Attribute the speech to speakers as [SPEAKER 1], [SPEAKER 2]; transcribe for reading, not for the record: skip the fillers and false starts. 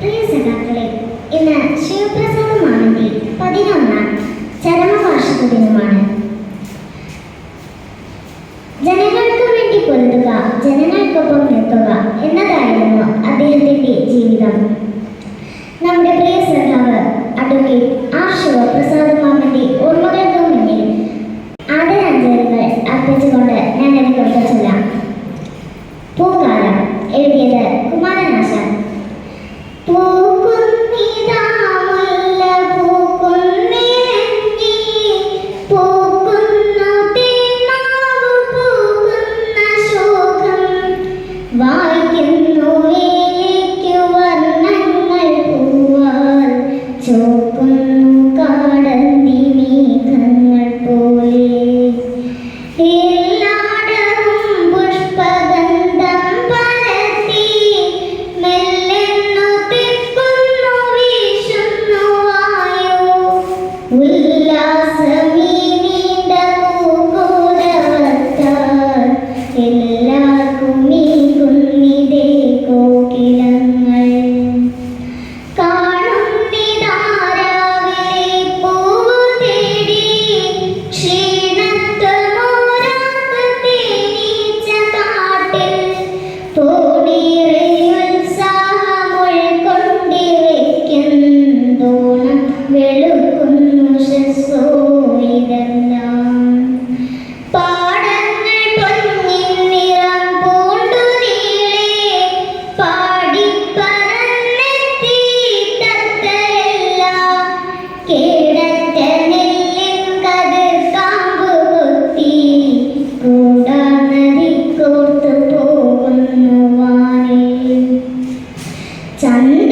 [SPEAKER 1] പ്രിയ സഖാക്കളെ, ഇന്ന് ശിവപ്രസാദ മാമന്റെ 11ാം ചരമവാർഷിക ദിനമാണ്. ജനങ്ങൾക്ക് വേണ്ടി പൊരുതുക, ജനങ്ങൾക്കൊപ്പം നിൽക്കുക എന്നതായിരുന്നു അദ്ദേഹത്തിന്റെ ജീവിതം. നമ്മുടെ പ്രിയ സഖാവ് അഡ്വക്കേറ്റ് ആർ ശിവപ്രസാദ മാമന്റെ ഓർമ്മകൾക്ക് മുന്നിൽ ആദരാഞ്ജലികൾ അർപ്പിച്ചുകൊണ്ട് ഞാൻ എന്നെ കുറിച്ച് ചൊല്ലാം. പൂക്കാലം എഴുതിയത് കുമാരനാശാൻ. ചന്ദ്ര